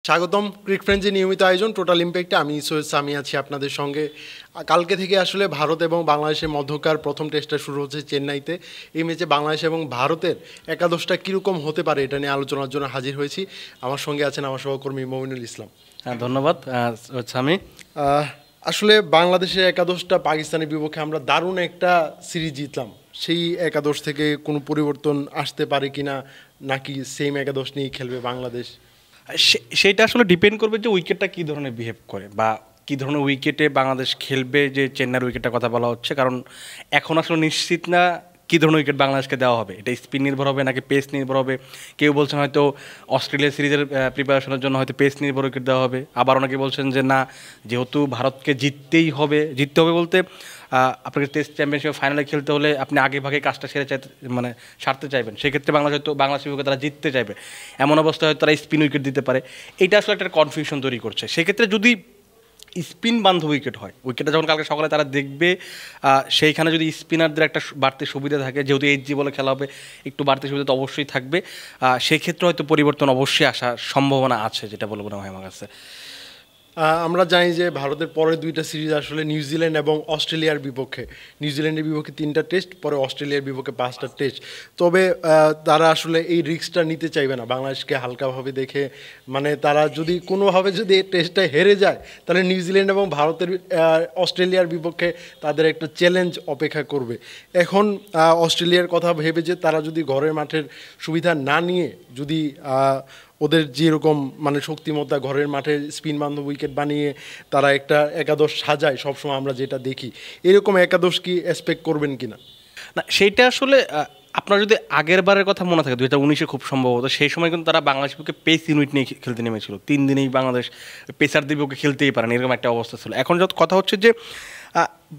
স্বাগতম ক্রিক ফ্রেন্ডসের নিয়মিত আয়োজন টোটাল ইম্প্যাক্টে। আমি সৈয়দ সামি আছি আপনাদের সঙ্গে। কালকে থেকে আসলে ভারত এবং বাংলাদেশের মধ্যকার প্রথম টেস্টটা শুরু হচ্ছে চেন্নাইতে। এই ম্যাচে বাংলাদেশ এবং ভারতের একাদশটা কীরকম হতে পারে এটা নিয়ে আলোচনার জন্য হাজির হয়েছি। আমার সঙ্গে আছেন আমার সহকর্মী মমিনুল ইসলাম। ধন্যবাদ সামি। আসলে বাংলাদেশের একাদশটা পাকিস্তানের বিপক্ষে আমরা দারুণ একটা সিরিজ জিতলাম। সেই একাদশ থেকে কোনো পরিবর্তন আসতে পারে কিনা, নাকি সেম একাদশ নিয়েই খেলবে বাংলাদেশ? সেইটা আসলে ডিপেন্ড করবে যে উইকেটটা কী ধরনের বিহেভ করে বা কী ধরনের উইকেটে বাংলাদেশ খেলবে। যে চেন্নাইয়ের উইকেটটার কথা বলা হচ্ছে, কারণ এখন আসলে নিশ্চিত না কী ধরনের উইকেট বাংলাদেশকে দেওয়া হবে। এটা স্পিন নির্ভর হবে নাকি পেস নির্ভর হবে। কেউ বলছেন হয়তো অস্ট্রেলিয়া সিরিজের প্রিপারেশনের জন্য হয়তো পেস নির্ভর উইকেট দেওয়া হবে, আবার অনেকে বলছেন যে না, যেহেতু ভারতকে জিততে হবে বলতে আপনাকে টেস্ট চ্যাম্পিয়নশিপ ফাইনালে খেলতে হলে আপনি আগে ভাগে কাজটা সারতে চাইবেন। সেক্ষেত্রে বাংলাদেশ বিপক্ষে তারা জিততে চাইবে, এমন অবস্থায় হয়তো তারা স্পিন উইকেট দিতে পারে। এইটা আসলে একটা কনফিউশন তৈরি করছে। সেক্ষেত্রে যদি স্পিন বান্ধব উইকেট হয়, উইকেটটা যখন কালকে সকালে তারা দেখবে, সেইখানে যদি স্পিনারদের একটা বাড়তি সুবিধা থাকে, যেহেতু এইচজি বলে খেলা হবে, একটু বাড়তি সুবিধা তো অবশ্যই থাকবে। সেক্ষেত্রে হয়তো পরিবর্তন অবশ্যই আসার সম্ভাবনা আছে, যেটা বলবো না হয় আমার কাছে। আমরা জানি যে ভারতের পরের দুইটা সিরিজ আসলে নিউজিল্যান্ড এবং অস্ট্রেলিয়ার বিপক্ষে। নিউজিল্যান্ডের বিপক্ষে 3টা টেস্ট, পরে অস্ট্রেলিয়ার বিপক্ষে 5টা টেস্ট। তবে তারা আসলে এই রিস্কটা নিতে চাইবে না বাংলাদেশকে হালকাভাবে দেখে। মানে তারা যদি কোনোভাবে যদি এই টেস্টটা হেরে যায়, তাহলে নিউজিল্যান্ড এবং ভারতের অস্ট্রেলিয়ার বিপক্ষে তাদের একটা চ্যালেঞ্জ অপেক্ষা করবে। এখন অস্ট্রেলিয়ার কথা ভেবে যে তারা যদি ঘরের মাঠের সুবিধা না নিয়ে যদি ওদের যেরকম মানে শক্তিমত্তা, ঘরের মাঠে স্পিন বান্ধব উইকেট বানিয়ে তারা একটা একাদশ সাজায় সবসময় আমরা যেটা দেখি, এরকম একাদশ কি এক্সপেক্ট করবেন কিনা? না, সেইটা আসলে আপনার যদি আগের বারের কথা মনে থাকে 2019-এ খুব সম্ভবত, সেই সময় কিন্তু তারা বাংলাদেশ বিপক্ষে পেস ইউনিট নিয়ে খেলতে নেমেছিল। 3 দিনেই বাংলাদেশ পেসারদের বিপক্ষে খেলতেই পারেন, এরকম একটা অবস্থা ছিল। এখন যত কথা হচ্ছে যে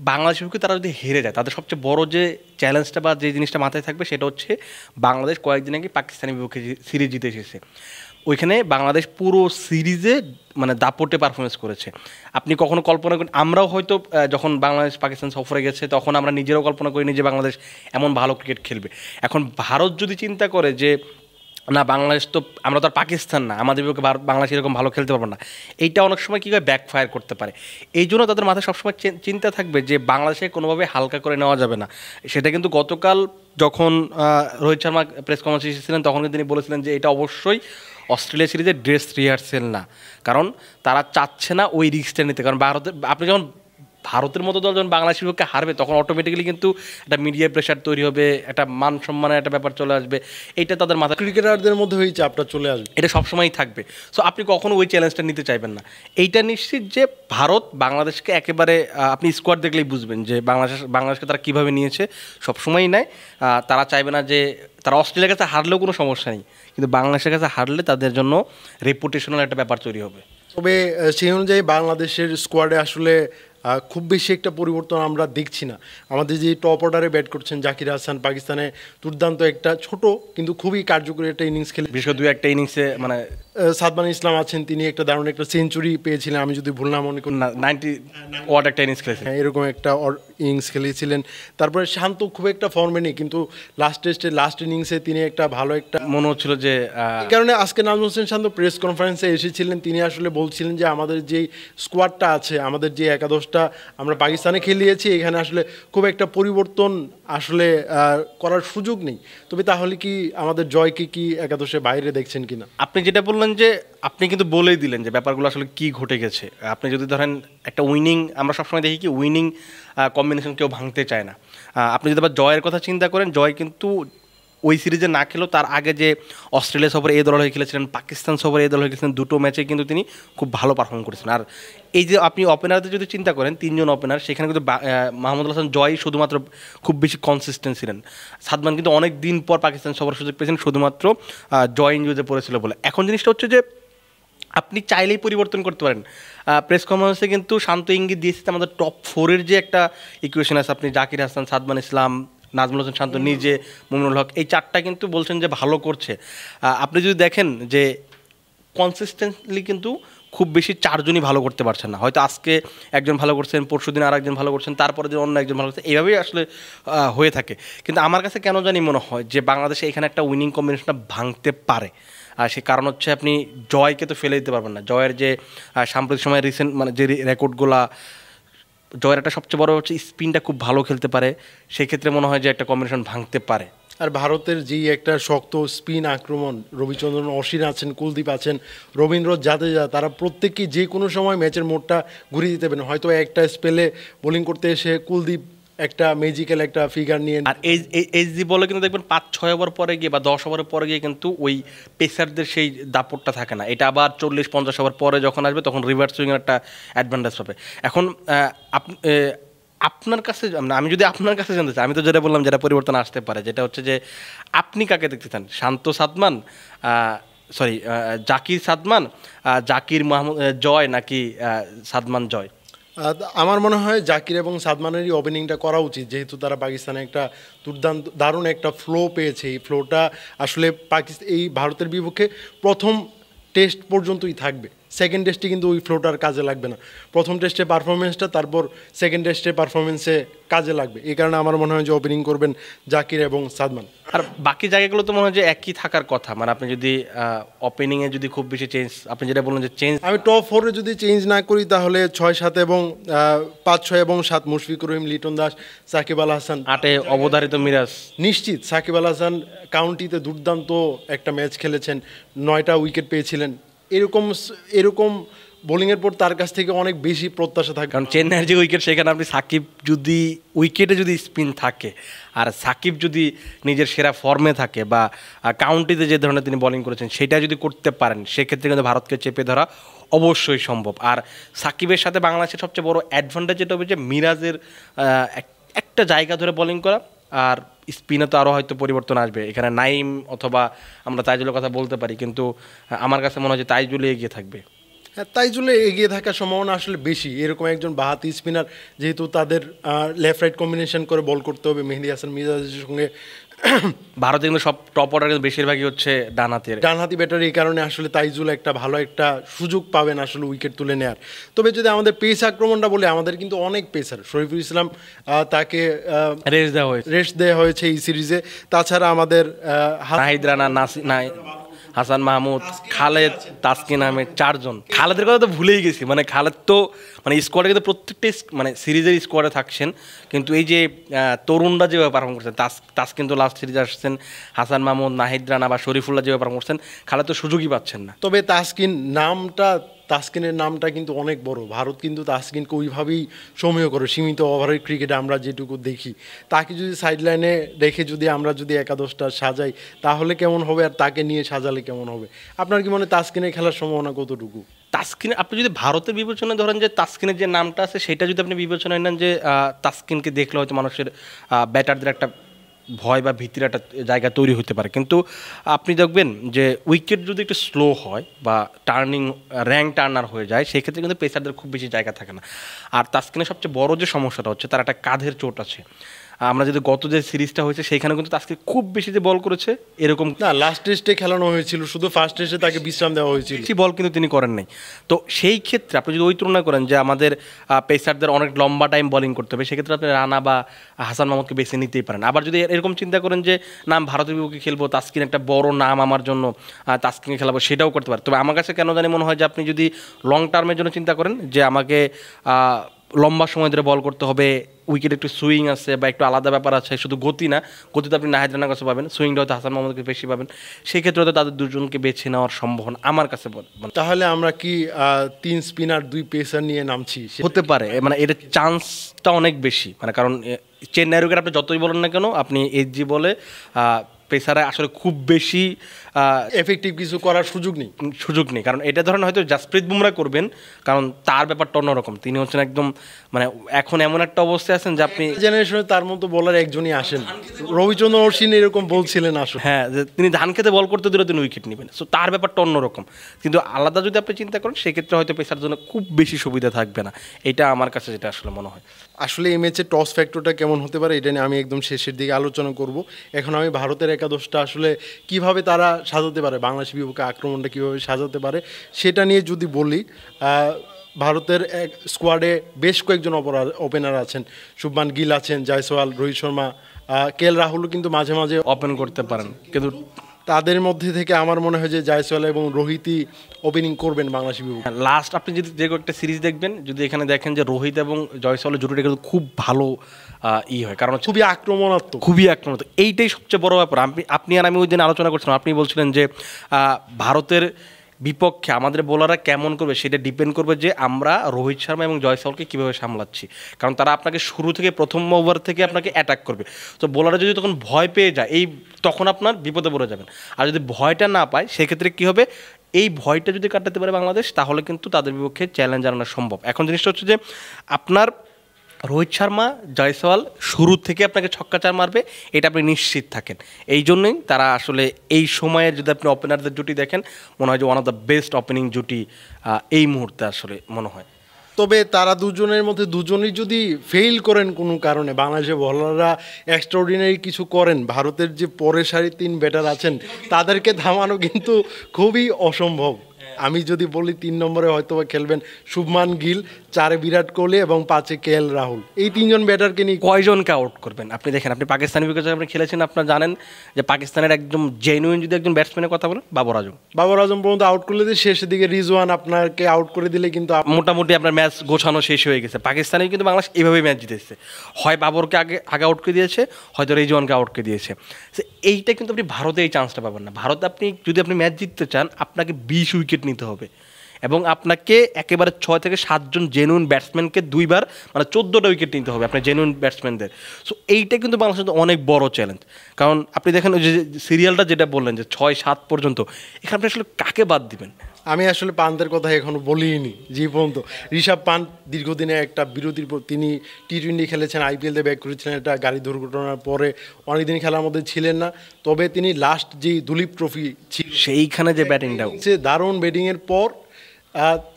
বাংলাদেশের বিপক্ষে তারা যদি হেরে যায়, তাদের সবচেয়ে বড় যে চ্যালেঞ্জটা বা যে জিনিসটা মাথায় থাকবে সেটা হচ্ছে বাংলাদেশ কয়েকদিন আগে পাকিস্তানের বিপক্ষে সিরিজ জিতে এসেছে। ওইখানে বাংলাদেশ পুরো সিরিজে মানে দাপটে পারফরমেন্স করেছে। আপনি কখনো কল্পনা করেন? আমরাও হয়তো যখন বাংলাদেশ পাকিস্তান সফরে গেছে তখন আমরা নিজেরাও কল্পনা করিনি যে বাংলাদেশ এমন ভালো ক্রিকেট খেলবে। এখন ভারত যদি চিন্তা করে যে না, বাংলাদেশ তো, আমরা তো আর পাকিস্তান না, আমাদের বিপক্ষে বাংলাদেশ এরকম ভালো খেলতে পারবো না, এইটা অনেক সময় কী হয়, ব্যাকফায়ার করতে পারে। এই জন্য তাদের মাথায় সবসময় চিন্তা থাকবে যে বাংলাদেশে কোনোভাবে হালকা করে নেওয়া যাবে না। সেটা কিন্তু গতকাল যখন রোহিত শর্মা প্রেস কনফারেন্সে এসেছিলেন তখন তিনি বলেছিলেন যে এটা অবশ্যই অস্ট্রেলিয়া সিরিজের ড্রেস রিহার্সেল না, কারণ তারা চাচ্ছে না ওই রিস্কটা নিতে। কারণ আপনি যখন ভারতের মতো দল যখন বাংলাদেশের বিপক্ষে হারবে, তখন অটোমেটিক্যালি কিন্তু একটা মিডিয়া প্রেশার তৈরি হবে, একটা মান সম্মানের একটা ব্যাপার চলে আসবে। এইটা তাদের মাথা, ক্রিকেটারদের মধ্যে ওই চাপটা চলে আসবে, এটা সবসময়ই থাকবে। সো আপনি কখনো ওই চ্যালেঞ্জটা নিতে চাইবেন না। এইটা নিশ্চিত যে ভারত বাংলাদেশকে একেবারে, আপনি স্কোয়াড দেখলেই বুঝবেন যে বাংলাদেশকে তারা কীভাবে নিয়েছে, সবসময়ই নেয়। তারা চাইবে না যে, তারা অস্ট্রেলিয়ার কাছে হারলেও কোনো সমস্যা নেই, কিন্তু বাংলাদেশের কাছে হারলে তাদের জন্য রেপুটেশনাল একটা ব্যাপার তৈরি হবে। তবে সেই অনুযায়ী বাংলাদেশের স্কোয়াডে আসলে খুব বেশি একটা পরিবর্তন আমরা দেখছি না। আমাদের যে টপ অর্ডারে ব্যাট করছেন জাকির হাসান, পাকিস্তানে দুর্দান্ত একটা ছোট কিন্তু খুবই কার্যকরী একটা ইনিংস খেলে, বিশেষ করে 2-1 ইনিংসে, মানে সাদমান ইসলাম আছেন, তিনি একটা দারুণ একটা সেঞ্চুরি পেয়েছিলেন, আমি যদি ভুল না মনে করি 90 ওয়াট একটা ইনিংস খেলেছেন, এরকম একটা ইনিংস খেলেছিলেন। তারপরে শান্ত খুব একটা ফর্মে নেই, কিন্তু লাস্ট ইনিংসে তিনি একটা ভালো একটা মনে হচ্ছিল যে, এই কারণে আজকে নাজমুল হোসেন শান্ত প্রেস কনফারেন্সে এসেছিলেন। তিনি আসলে বলছিলেন যে আমাদের যেই স্কোয়াডটা আছে, আমাদের যে একাদশটা আমরা পাকিস্তানে খেলিয়েছি, এখানে আসলে খুব একটা পরিবর্তন আসলে করার সুযোগ নেই। তবে তাহলে কি আমাদের জয়কে কি একাদশে বাইরে দেখছেন কিনা? আপনি যেটা বললেন যে আপনি কিন্তু বলেই দিলেন যে ব্যাপারগুলো আসলে কি ঘটে গেছে। আপনি যদি ধরেন একটা উইনিং, আমরা সবসময় দেখি কি উইনিং কম্বিনেশন কেউ ভাঙতে চায় না। আপনি যদি আবার জয়ের কথা চিন্তা করেন, জয় কিন্তু ওই সিরিজে না খেলেও তার আগে যে অস্ট্রেলিয়া সফরে এই দল হয়ে খেলেছিলেন, পাকিস্তান সফরে এই দল হয়ে খেলেছিলেন, দুটো ম্যাচে কিন্তু তিনি খুব ভালো পারফর্ম করেছেন। আর এই যে আপনি ওপেনারদের যদি চিন্তা করেন, 3জন ওপেনার, সেখানে কিন্তু মাহমুদুল হাসান জয় শুধুমাত্র খুব বেশি কনসিস্টেন্ট ছিলেন। সাদমান কিন্তু অনেক দিন পর পাকিস্তান সফরের সুযোগ পেয়েছেন শুধুমাত্র জয় ইনজুরিতে পড়েছিল বলে। এখন জিনিসটা হচ্ছে যে আপনি চাইলেই পরিবর্তন করতে পারেন। প্রেস কনফারেন্সে কিন্তু শান্ত ইঙ্গিত দিয়েছে আমাদের টপ 4-এর যে একটা ইকুয়েশন আছে, আপনি জাকির হাসান, সাদমান ইসলাম, নাজমুল হোসেন শান্ত, নিজে, মুমিনুল হক, এই 4টা কিন্তু বলছেন যে ভালো করছে। আপনি যদি দেখেন যে কনসিস্টেন্টলি কিন্তু খুব বেশি 4জনই ভালো করতে পারছেন না। হয়তো আজকে একজন ভালো করছেন, পরশু দিন আর একজন ভালো করছেন, তারপরে দিন অন্য একজন ভালো করছেন, এইভাবেই আসলে হয়ে থাকে। কিন্তু আমার কাছে কেন জানি মনে হয় যে বাংলাদেশে এখানে একটা উইনিং কম্বিনেশনটা ভাঙতে পারে। সে কারণ হচ্ছে আপনি জয়কে তো ফেলে দিতে পারবেন না। জয়ের যে সাম্প্রতিক সময় রিসেন্ট মানে যে রেকর্ডগুলা, জয়ের একটা সবচেয়ে বড় হচ্ছে স্পিনটা খুব ভালো খেলতে পারে, সেক্ষেত্রে মনে হয় যে একটা কম্বিনেশন ভাঙতে পারে। আর ভারতের যেই একটা শক্ত স্পিন আক্রমণ, রবিচন্দ্রন অশ্বিন আছেন, কুলদীপ আছেন, রবীন্দ্র জাদেজা, তারা প্রত্যেকেই যে কোনো সময় ম্যাচের মোড়টা ঘুরিয়ে দিতে পারেন। হয়তো একটা স্পেলে বোলিং করতে এসে কুলদীপ একটা ম্যাজিক্যাল একটা ফিগার নিয়ে, আর এইচডি বলে কিন্তু দেখবেন 5-6 ওভার পরে গিয়ে বা 10 ওভারের পরে গিয়ে কিন্তু ওই পেসারদের সেই দাপটটা থাকে না। এটা আবার 40-50 ওভার পরে যখন আসবে তখন রিভার্স সুইংয়ের একটা অ্যাডভান্টেজ পাবে। এখন আপনার কাছে আমি যদি আপনার কাছে জানতে চাই, আমি তো যেটা বললাম যেটা পরিবর্তন আসতে পারে, যেটা হচ্ছে যে আপনি কাকে দেখতে চান, শান্ত সাদমান, সরি জাকির সাদমান, জাকির মাহমুদ জয়, নাকি সাদমান জয়? আমার মনে হয় জাকির এবং সাদমানেরই ওপেনিংটা করা উচিত, যেহেতু তারা পাকিস্তানে একটা দুর্দান্ত দারুণ একটা ফ্লো পেয়েছে। এই ফ্লোটা আসলে এই ভারতের বিপক্ষে প্রথম টেস্ট পর্যন্তই থাকবে। সেকেন্ড টেস্টে কিন্তু ওই ফ্লোটার কাজে লাগবে না। প্রথম টেস্টে পারফরমেন্সটা, তারপর সেকেন্ড টেস্টে পারফরমেন্সে কাজে লাগবে। এই কারণে আমার মনে হয় যে ওপেনিং করবেন জাকির এবং সাদমান। আর বাকি জায়গাগুলো তো মনে হয় যে একই থাকার কথা, মানে আপনি যদি ওপেনিংয়ে যদি খুব বেশি চেঞ্জ, আপনি যেটা বললেন যে চেঞ্জ, আমি টপ 4-এ যদি চেঞ্জ না করি তাহলে 6-7 এবং 5-6 এবং 7 মুশফিকুর রহিম, লিটন দাস, সাকিব আল হাসান। 8-এ অবধারিত মিরাজ। নিশ্চিত সাকিব আল হাসান কাউন্টিতে দুর্দান্ত একটা ম্যাচ খেলেছেন, 9টা উইকেট পেয়েছিলেন। এরকম এরকম বোলিংয়ের পর তার কাছ থেকে অনেক বেশি প্রত্যাশা থাকে। কারণ চেন্নাইয়ের যে উইকেট, সেখানে আপনি সাকিব যদি উইকেটে যদি স্পিন থাকে আর সাকিব যদি নিজের সেরা ফর্মে থাকে বা কাউন্টিতে যে ধরনের তিনি বোলিং করেছেন সেটা যদি করতে পারেন, সেক্ষেত্রে কিন্তু ভারতকে চেপে ধরা অবশ্যই সম্ভব। আর সাকিবের সাথে বাংলাদেশের সবচেয়ে বড় অ্যাডভান্টেজ যেটা হবে যে মিরাজের একটা জায়গা ধরে বোলিং করা, আর স্পিনে তো আরও হয়তো পরিবর্তন আসবে। এখানে নাইম অথবা আমরা তাইজুলের কথা বলতে পারি, কিন্তু আমার কাছে মনে হয় যে তাইজুলে এগিয়ে থাকবে। হ্যাঁ, তাইজুলে এগিয়ে থাকার সম্ভাবনা আসলে বেশি। এরকম একজন বাহাতি স্পিনার, যেহেতু তাদের লেফট রাইট কম্বিনেশন করে বল করতে হবে মেহেদী হাসান মিরাজের সঙ্গে। ভারতে কিন্তু সব টপ অর্ডার কিন্তু বেশিরভাগই হচ্ছে ডানহাতি ব্যাটার। এই কারণে আসলে তাইজুল একটা ভালো একটা সুযোগ পাবেন আসলে উইকেট তুলে নেয়ার। তবে যদি আমাদের পেস আক্রমণটা বলে, আমাদের কিন্তু অনেক পেসার। শরীফুল ইসলাম, তাকে রেস্ট দেওয়া হয়েছে এই সিরিজে। তাছাড়া আমাদের নাহিদ রানা, হাসান মাহমুদ, খালেদ, তাসকিন আহমেদ, 4 জন। খালেদের কথা তো ভুলেই গেছি, মানে খালেদ তো মানে স্কোয়াডে কিন্তু প্রত্যেকটা মানে সিরিজের স্কোয়াডে থাকছেন, কিন্তু এই যে তরুণরা যেভাবে পারফর্ম করছেন, তাসকিন তো লাস্ট সিরিজে আসছেন, হাসান মাহমুদ, নাহিদ রানা বা শরীফুল্লাহ যেভাবে পারফর্ম করছেন, খালেদ তো সুযোগই পাচ্ছেন না। তবে তাসকিনের নামটা কিন্তু অনেক বড়। ভারত কিন্তু তাসকিনকে ওইভাবেই সমীহ করে সীমিত ওভারের ক্রিকেটে আমরা যেটুকু দেখি। তাকে যদি সাইডলাইনে রেখে যদি আমরা যদি একাদশটা সাজাই তাহলে কেমন হবে, আর তাকে নিয়ে সাজালে কেমন হবে? আপনার কি মনে হয় তাসকিনের খেলার সম্ভাবনা কতটুকু? তাসকিন, আপনি যদি ভারতের বিবেচনায় ধরেন যে তাসকিনের যে নামটা আছে সেটা যদি আপনি বিবেচনায় নেন, যে তাসকিনকে দেখলে হয়তো মানুষের ব্যাটারদের একটা ভয় বা ভীতির একটা জায়গা তৈরি হতে পারে, কিন্তু আপনি দেখবেন যে উইকেট যদি একটু স্লো হয় বা র্যাঙ্ক টার্নার হয়ে যায়, সেক্ষেত্রে কিন্তু পেসারদের খুব বেশি জায়গা থাকে না। আর তাসকিনের সবচেয়ে বড় যে সমস্যাটা হচ্ছে, তার একটা কাঁধের চোট আছে। আমরা যদি গত যে সিরিজটা হয়েছে সেখানে কিন্তু তাসকিন খুব বেশি যে বল করেছে এরকম না, লাস্ট টেস্টে খেলানো হয়েছিল, শুধু ফার্স্ট টেস্টে তাকে বিশ্রাম দেওয়া হয়েছিল, বেশি বল কিন্তু তিনি করেন নাই। তো সেই ক্ষেত্রে আপনি যদি ওই তুলনা করেন যে আমাদের পেসারদের অনেক লম্বা টাইম বোলিং করতে হবে, সেক্ষেত্রে আপনি রানা বা হাসান মাহমুদকে বেছে নিতেই পারেন। আবার যদি এরকম চিন্তা করেন যে নাম ভারতের বিপক্ষে খেলবো, তাসকিন একটা বড় নাম আমার জন্য, তাসকিনকে খেলাবো, সেটাও করতে পারে। তবে আমার কাছে কেন জানি মনে হয় যে আপনি যদি লং টার্মের জন্য চিন্তা করেন যে আমাকে লম্বা সময় ধরে বল করতে হবে, উইকেট একটু সুইং আছে বা একটু আলাদা ব্যাপার আছে, শুধু গতি না, গতিতে আপনি নাহিদ রানার কাছে পাবেন, সুইংটা হয়তো হাসান মাহমুদকে বেশি পাবেন, সেই ক্ষেত্রে হয়তো তাদের দুজনকে বেছে নেওয়ার সম্ভাবনা আমার কাছে। তাহলে আমরা কি 3 স্পিনার 2 পেসার নিয়ে নামছি? হতে পারে, মানে এটার চান্সটা অনেক বেশি, মানে কারণ চেন্নাইয়ের উইকেট আপনি যতই বলেন না কেন, আপনি এইচজি বলে পেসারে আসলে খুব বেশি এফেক্টিভ কিছু করার সুযোগ নেই। কারণ এটা ধরেন হয়তো জাসপ্রীত বুমরা করবেন, কারণ তার ব্যাপারটা অন্যরকম, তিনি হচ্ছেন একদম মানে এখন এমন একটা অবস্থায় আছেন যে আপনি জেনারেশনে তার মতো বলার একজনই আসেন। রবিচন্দ্রন অশ্বিন এরকম বলছিলেন আসলে, হ্যাঁ, যে তিনি ধান খেতে বল করতে দিলে তিনি উইকেট নেবেন, সো তার ব্যাপারটা অন্যরকম। কিন্তু আলাদা যদি আপনি চিন্তা করেন, সেক্ষেত্রে হয়তো পেসার জন্য খুব বেশি সুবিধা থাকবে না, এটা আমার কাছে যেটা আসলে মনে হয়। আসলে এই ম্যাচে টস ফ্যাক্টরটা কেমন হতে পারে এটা নিয়ে আমি একদম শেষের দিকে আলোচনা করব। এখন আমি ভারতের একাদশটা আসলে কিভাবে তারা সাজাতে পারে, বাংলাদেশ বিপক্ষে আক্রমণটা কীভাবে সাজাতে পারে সেটা নিয়ে যদি বলি, ভারতের স্কোয়াডে বেশ কয়েকজন ওপেনার আছেন। শুভমান গিল আছেন, জয়সওয়াল, রোহিত শর্মা, কে এল রাহুলও কিন্তু মাঝে মাঝে ওপেন করতে পারেন, কিন্তু তাদের মধ্যে থেকে আমার মনে হয় যে জয়সওয়াল এবং রোহিতই ওপেনিং করবেন বাংলাদেশের বিপক্ষে। লাস্ট আপনি যদি যে একটা সিরিজ দেখবেন, যদি এখানে দেখেন যে রোহিত এবং জয়সওয়ালের জুটিটা কিন্তু খুব ভালো হয়, কারণ হচ্ছে খুবই আক্রমণাত্মক। খুবই আক্রমণাত্মক। এইটাই সবচেয়ে বড় ব্যাপার। আপনি আর আমি ওই দিন আলোচনা করছিলাম, আপনি বলছিলেন যে ভারতের বিপক্ষে আমাদের বোলাররা কেমন করবে সেটা ডিপেন্ড করবে যে আমরা রোহিত শর্মা এবং জয়সওয়ালকে কীভাবে সামলাচ্ছি, কারণ তারা আপনাকে শুরু থেকে প্রথম ওভার থেকে আপনাকে অ্যাটাক করবে। তো বোলাররা যদি তখন ভয় পেয়ে যায়, তখন আপনার বিপদে পড়ে যাবেন। আর যদি ভয়টা না পায় সেক্ষেত্রে কী হবে, এই ভয়টা যদি কাটাতে পারে বাংলাদেশ, তাহলে কিন্তু তাদের বিপক্ষে চ্যালেঞ্জ আনা সম্ভব। এখন জিনিসটা হচ্ছে যে আপনার রোহিত শর্মা জয়সওয়াল শুরু থেকে আপনাকে ছক্কা চার মারবে, এটা আপনি নিশ্চিত থাকেন। এই জন্যই তারা আসলে এই সময়ে যদি আপনি ওপেনারদের জুটি দেখেন, মনে হয় যে one of the best opening জুটি এই মুহূর্তে আসলে মনে হয়। তবে তারা দুজনের মধ্যে দুজনেই যদি ফেইল করেন কোনো কারণে, বাংলাদেশের বলাররা এক্সট্রাঅর্ডিনারি কিছু করেন, ভারতের যে পরের সারি 3 ব্যাটার আছেন তাদেরকে থামানো কিন্তু খুবই অসম্ভব। আমি যদি বলি 3 নম্বরে হয়তো খেলবেন শুভমান গিল, 4-এ বিরাট কোহলি এবং 5-এ KL রাহুল। এই 3 জন ব্যাটারকে নিয়ে কয়জনকে আউট করবেন আপনি দেখেন। আপনি পাকিস্তানি বিপক্ষে আপনি খেলেছেন, আপনারা জানেন যে পাকিস্তানের একদম জেনুইন যদি একজন ব্যাটসম্যানের কথা বলেন, বাবর আজম পর্যন্ত আউট করলে দিয়ে শেষের দিকে রিজওয়ান আপনাকে আউট করে দিলে কিন্তু মোটামুটি আপনার ম্যাচ গোছানো শেষ হয়ে গেছে। পাকিস্তানে কিন্তু বাংলাদেশ এইভাবেই ম্যাচ জিতেছে, হয় বাবরকে আগে আউট করে দিয়েছে, হয়তো রিজওয়ানকে আউট করে দিয়েছে। এইটা কিন্তু আপনি ভারতে এই চান্সটা পাবেন না। ভারতে যদি আপনি ম্যাচ জিততে চান, আপনাকে 20 উইকেট নিতে হবে এবং আপনাকে একেবারে 6 থেকে 7 জন জেনুইন ব্যাটসম্যানকে 2 বার মানে 14টা উইকেট নিতে হবে আপনার জেনুইন ব্যাটসম্যানদের। সো এইটা কিন্তু বাংলাদেশের অনেক বড় চ্যালেঞ্জ। কারণ আপনি দেখেন ওই যে সিরিয়ালটা যেটা বললেন যে 6-7 পর্যন্ত, এখানে আপনি আসলে কাকে বাদ দিবেন? আমি আসলে পান্তের কথা এখনো বলিনি যে পর্যন্ত। ঋষভ পান্ত দীর্ঘদিনে একটা বিরতির পর তিনি টি-20 খেলেছেন, IPL-তে ব্যাক করেছিলেন, একটা গাড়ি দুর্ঘটনার পরে অনেকদিন খেলার মধ্যে ছিলেন না। তবে তিনি লাস্ট যেই দুলীপ ট্রফি ছিল সেইখানে যে ব্যাটিংটা, সে দারুণ ব্যাটিংয়ের পর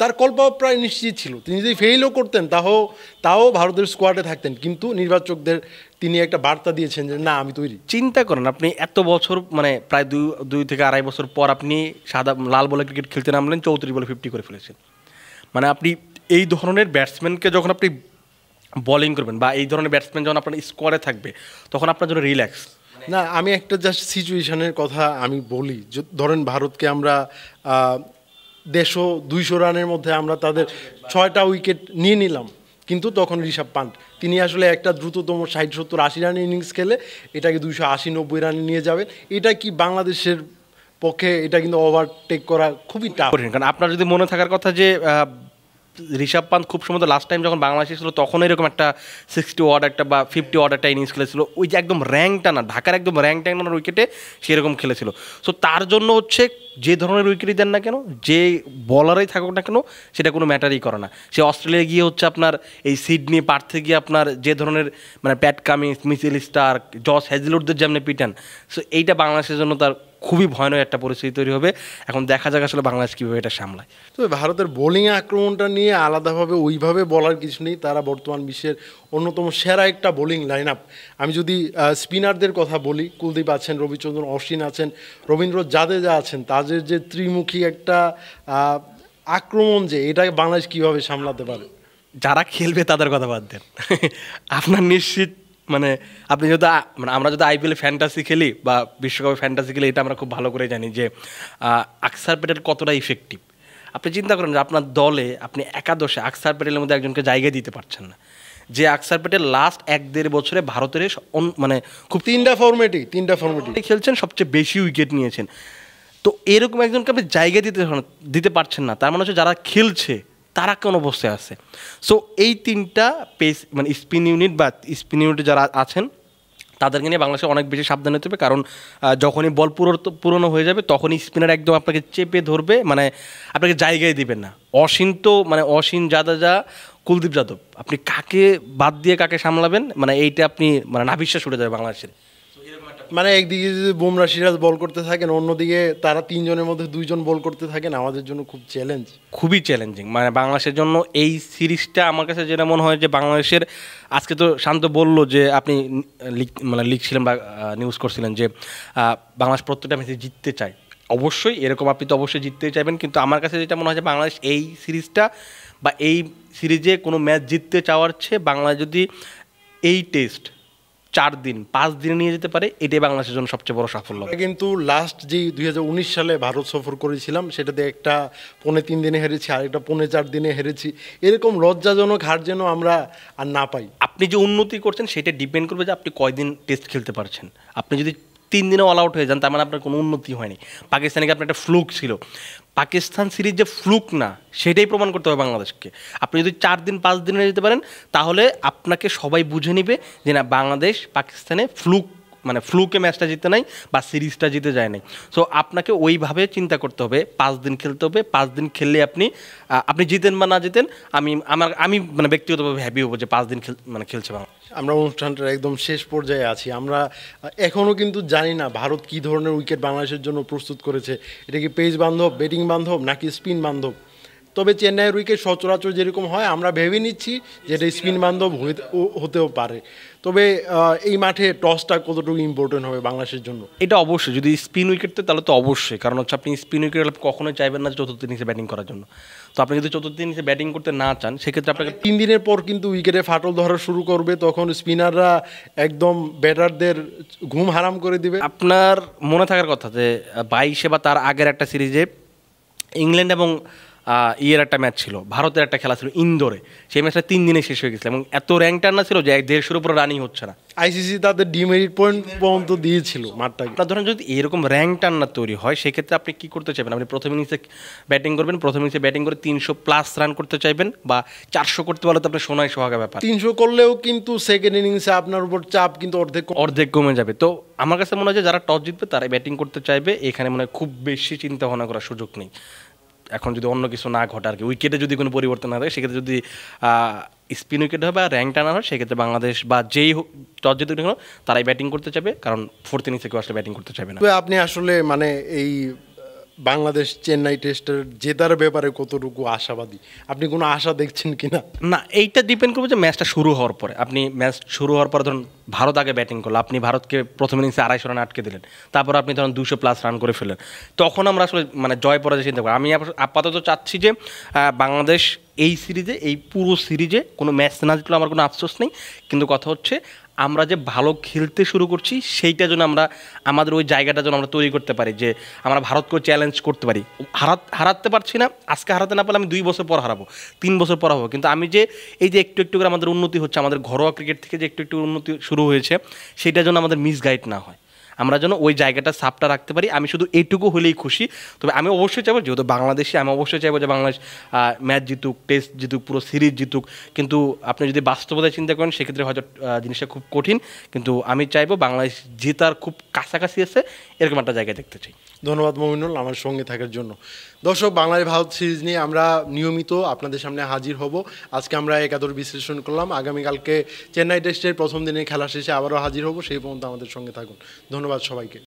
তার কল্প প্রায় নিশ্চিত ছিল। তিনি যদি ফেইলও করতেন তাও ভারতের স্কোয়াডে থাকতেন, কিন্তু নির্বাচকদের তিনি একটা বার্তা দিয়েছেন যে না, আমি তৈরি। চিন্তা করেন আপনি এত বছর মানে প্রায় 2 থেকে 2.5 বছর পর আপনি লাল বলে ক্রিকেট খেলতে নামলেন, 34 বলে 50 করে ফেলেছেন। মানে আপনি এই ধরনের ব্যাটসম্যানকে যখন আপনি বোলিং করবেন বা এই ধরনের ব্যাটসম্যান যখন আপনার স্কোয়াডে থাকবে, তখন আপনার জন্য রিল্যাক্স না। আমি একটা জাস্ট সিচুয়েশনের কথা আমি বলি, ধরেন ভারতকে আমরা 150-200 রানের মধ্যে আমরা তাদের 6টা উইকেট নিয়ে নিলাম, কিন্তু তখন ঋষভ পান্ত তিনি আসলে একটা দ্রুততম 60-70-80 রানের ইনিংস খেলে এটাকে 280-90 রানে নিয়ে যাবেন। এটা কি বাংলাদেশের পক্ষে এটা কিন্তু ওভারটেক করা খুবই টাফ। কারণ আপনার যদি মনে থাকার কথা যে ঋষভ পান্ত খুব সম্ভবত লাস্ট টাইম যখন বাংলাদেশে ছিল তখন এরকম একটা 60 ওয়ার্ড একটা বা 50 ওয়ার্ড একটা ইনিংস খেলেছিল, ওই যে একদম র্যাঙ্কটা না, ঢাকার একদম র্যাঙ্কটা টানার উইকেটে সেরকম খেলেছিল। সো তার জন্য হচ্ছে যে ধরনের উইকেটই দেন না কেন, যে বলারই থাকুক না কেন, সেটা কোনো ম্যাটারই করে না। সে অস্ট্রেলিয়া গিয়ে হচ্ছে আপনার এই সিডনি পার্থে গিয়ে আপনার যে ধরনের মানে Pat Cummins, Mitchell Starc, Josh হ্যাজেলউডদের যেমনি পিটান, সো এইটা বাংলাদেশের জন্য তার খুবই ভয়ানক একটা পরিস্থিতি তৈরি হবে। এখন দেখা যাক আসলে বাংলাদেশ কীভাবে এটা সামলায়। তো ভারতের বোলিং আক্রমণটা নিয়ে আলাদাভাবে ওইভাবে বলার কিছু নেই। তারা বর্তমান বিশ্বের অন্যতম সেরা একটা বোলিং লাইন আপ। আমি যদি স্পিনারদের কথা বলি, কুলদীপ আছেন, রবিচন্দ্রন অশ্বিন আছেন, রবীন্দ্র জাদেজা আছেন, তাদের যে ত্রিমুখী একটা আক্রমণ, যে এটাকে বাংলাদেশ কীভাবে সামলাতে পারে। যারা খেলবে তাদের কথা বাদ দেন, আপনার নিশ্চিত মানে আপনি যদি মানে আমরা যদি IPL ফ্যান্টাসি খেলি বা বিশ্বকাপে ফ্যান্টাসি খেলি, এটা আমরা খুব ভালো করে জানি যে আকসার প্যাটেল কতটা ইফেক্টিভ। আপনি চিন্তা করেন যে আপনার দলে আপনি একাদশে আকসার প্যাটেলের মধ্যে একজনকে জায়গা দিতে পারছেন না, যে আকসার প্যাটেল লাস্ট 1-1.5 বছরে ভারতের মানে খুব 3টা ফর্মেটে খেলছেন, সবচেয়ে বেশি উইকেট নিয়েছেন। তো এরকম একজনকে আপনি জায়গা দিতে পারছেন না, তার মানে হচ্ছে যারা খেলছে তারা কোন অবস্থায় আছে। সো এই 3টা পেস মানে স্পিন ইউনিটে যারা আছেন তাদেরকে নিয়ে বাংলাদেশে অনেক বেশি সাবধান হতে হবে। কারণ যখনই বল পুরনো হয়ে যাবে তখনই স্পিনার একদম আপনাকে চেপে ধরবে, মানে আপনাকে জায়গায় দিবেন না। অশ্বিন, জাদেজা, কুলদীপ যাদব, আপনি কাকে বাদ দিয়ে কাকে সামলাবেন, মানে এইটা আপনি মানে নাভিশ্বাস উঠে যাবে বাংলাদেশের। মানে একদিকে যদি বুমরা সিরাজ বল করতে থাকেন, অন্যদিকে তারা 3 জনের মধ্যে 2 জন বল করতে থাকেন, আমাদের জন্য খুবই চ্যালেঞ্জিং। মানে বাংলাদেশের জন্য এই সিরিজটা আমার কাছে যেটা মনে হয় যে বাংলাদেশের, আজকে তো শান্ত বলল যে আপনি লিখছিলেন বা নিউজ করছিলেন যে বাংলাদেশ প্রত্যেকটা ম্যাচে জিততে চায়। অবশ্যই এরকম আপনি তো অবশ্যই জিততেই চাইবেন, কিন্তু আমার কাছে যেটা মনে হয় যে বাংলাদেশ এই সিরিজটা বা এই সিরিজে কোনো ম্যাচ জিততে চাওয়ার চেয়ে বাংলাদেশ যদি এই টেস্ট 4 দিন 5 দিনে নিয়ে যেতে পারে, এটাই বাংলাদেশের জন্য সবচেয়ে বড় সাফল্য। আমরা কিন্তু লাস্ট যেই 2019 সালে ভারত সফর করেছিলাম সেটাতে একটা 3.5 দিনে হেরেছি, আর একটা 4.5 দিনে হেরেছি। এরকম লজ্জাজনক হার যেন আমরা আর না পাই। আপনি যে উন্নতি করছেন সেটা ডিপেন্ড করবে যে আপনি কয়দিন টেস্ট খেলতে পারছেন। আপনি যদি 3 দিনে অল আউট হয়ে যান, তার মানে আপনার কোনো উন্নতি হয়নি। পাকিস্তানে আপনার একটা ফ্লুক ছিল, পাকিস্তান সিরিজ যে ফ্লুক না সেটাই প্রমাণ করতে হবে বাংলাদেশকে। আপনি যদি 4 দিন 5 দিনে যেতে পারেন তাহলে আপনাকে সবাই বুঝে নিবে যে না, বাংলাদেশ পাকিস্তানে ফ্লুক মানে ফ্লুকে ম্যাচটা জিতে নাই বা সিরিজটা জিতে যায় নাই। সো আপনাকে ওইভাবে চিন্তা করতে হবে, 5 দিন খেলতে হবে। 5 দিন খেললে আপনি জিতেন বা না জিতেন, আমি মানে ব্যক্তিগতভাবে হ্যাপি হবো যে 5 দিন খেলছে বাংলাদেশ। আমরা অনুষ্ঠানটার একদম শেষ পর্যায়ে আছি। আমরা এখনও কিন্তু জানি না ভারত কী ধরনের উইকেট বাংলাদেশের জন্য প্রস্তুত করেছে। এটা কি পেস বান্ধব, ব্যাটিং বান্ধব নাকি স্পিন বান্ধব? তবে চেন্নাইয়ের উইকেট সচরাচর যেরকম হয় আমরা ভেবে নিচ্ছি যে এটা স্পিন বান্ধব হতেও পারে। তবে এই মাঠে টসটা কতটুকু ইম্পর্টেন্ট হবে বাংলাদেশের জন্য? এটা অবশ্যই, যদি স্পিন উইকেট তো তাহলে তো অবশ্যই, কারণ হচ্ছে আপনি স্পিন উইকেট কখনোই চাইবেন না চতুর্থ ইনিংসে ব্যাটিং করার জন্য। তো আপনি যদি চতুর্থ ইনিংসে ব্যাটিং করতে না চান সেক্ষেত্রে আপনাকে 3 দিনের পর কিন্তু উইকেটে ফাটল ধরা শুরু করবে, তখন স্পিনাররা একদম ব্যাটারদের ঘুম হারাম করে দিবে। আপনার মনে থাকার কথা যে 22-এ বা তার আগের একটা সিরিজে ইংল্যান্ড এবং ইয়ের একটা ম্যাচ ছিল, ভারতের একটা খেলা ছিল ইন্দোরে। সেই ম্যাচটা 3 দিনে শেষ হয়ে গেছিল এবং এত র্যাঙ্ক টার্ন ছিল যে 150-এর উপরে রানিং হচ্ছে না। আইসিসি তাদের ডিমেরিট পয়েন্ট পর্যন্ত দিয়েছিল মাঠটাকে। আপনার ধরেন যদি এরকম র্যাঙ্ক টার্ন না তৈরি হয় সেক্ষেত্রে আপনি কী করতে চাইবেন? আপনি প্রথম ইনিংসে ব্যাটিং করবেন, প্রথম ইনিংসে ব্যাটিং করে 300+ রান করতে চাইবেন বা 400 করতে পারলে তো আপনার সোনায় সোহাগা ব্যাপার। 300 করলেও কিন্তু সেকেন্ড ইনিংসে আপনার উপর চাপ কিন্তু অর্ধেক কমে যাবে। তো আমার কাছে মনে হয় যে যারা টস জিতবে তারাই ব্যাটিং করতে চাইবে, এখানে মনে হয় খুব বেশি চিন্তা ভাবনা করার সুযোগ নেই। এখন যদি অন্য কিছু না ঘটে আর কি, উইকেটে যদি কোনো পরিবর্তন না থাকে সেক্ষেত্রে যদি স্পিন উইকেট হয় বা র্যাঙ্ক টানা হয় সেক্ষেত্রে বাংলাদেশ বা যেই টস জিতুক না কেন তারাই ব্যাটিং করতে চাইবে, কারণ ফোর্থ ইনিংসে কেউ আসলে ব্যাটিং করতে চাইবে না। আপনি আসলে মানে এই বাংলাদেশ চেন্নাই টেস্টের জেতার ব্যাপারে কতটুকু আশাবাদী? আপনি কোনো আশা দেখছেন কিনা? না, এইটা ডিপেন্ড করবে যে ম্যাচটা শুরু হওয়ার পরে। আপনি ম্যাচ শুরু হওয়ার পরে ধরুন ভারত আগে ব্যাটিং করলো, আপনি ভারতকে প্রথম ইনিংসে 250 রানে আটকে দিলেন, তারপর আপনি ধরুন 200+ রান করে ফেললেন, তখন আমরা আসলে মানে জয় পরাজয় চিন্তা করি। আমি আপাতত চাচ্ছি যে বাংলাদেশ এই সিরিজে, এই পুরো সিরিজে কোনো ম্যাচ না জিতলেও আমার কোনো আফসোস নেই, কিন্তু কথা হচ্ছে আমরা যে ভালো খেলতে শুরু করছি সেইটা যেন আমরা আমাদের ওই জায়গাটা যেন আমরা তৈরি করতে পারি যে আমরা ভারতকেও চ্যালেঞ্জ করতে পারি। হারাতে পারছি না, আজকে হারাতে না পারলে আমি 2 বছর পর হারাবো, 3 বছর পর হারাবো, কিন্তু আমি যে এই যে একটু একটু করে আমাদের উন্নতি হচ্ছে, আমাদের ঘরোয়া ক্রিকেট থেকে যে একটু একটু উন্নতি শুরু হয়েছে সেটা যেন আমাদের মিসগাইড না হয়, আমরা যেন ওই জায়গাটা সাপটা রাখতে পারি। আমি শুধু এইটুকু হলেই খুশি। তবে আমি অবশ্যই চাইবো, যেহেতু বাংলাদেশি, আমি অবশ্যই চাইবো যে বাংলাদেশ ম্যাচ জিতুক, টেস্ট জিতুক, পুরো সিরিজ জিতুক। কিন্তু আপনি যদি বাস্তবতায় চিন্তা করেন সেক্ষেত্রে হয়তো জিনিসটা খুব কঠিন, কিন্তু আমি চাইবো বাংলাদেশ জেতার খুব কাছাকাছি আছে এরকম একটা জায়গায় দেখতে চাই। ধন্যবাদ মমিনুল আমার সঙ্গে থাকার জন্য। দর্শক, বাংলাদেশ ভারত সিরিজ নিয়ে আমরা নিয়মিত আপনাদের সামনে হাজির হব। আজকে আমরা একাদশ বিশ্লেষণ করলাম, আগামীকালকে চেন্নাই টেস্টের প্রথম দিনের খেলা শেষে আবারও হাজির হব। সেই পর্যন্ত আমাদের সঙ্গে থাকুন। ধন্যবাদ সবাইকে।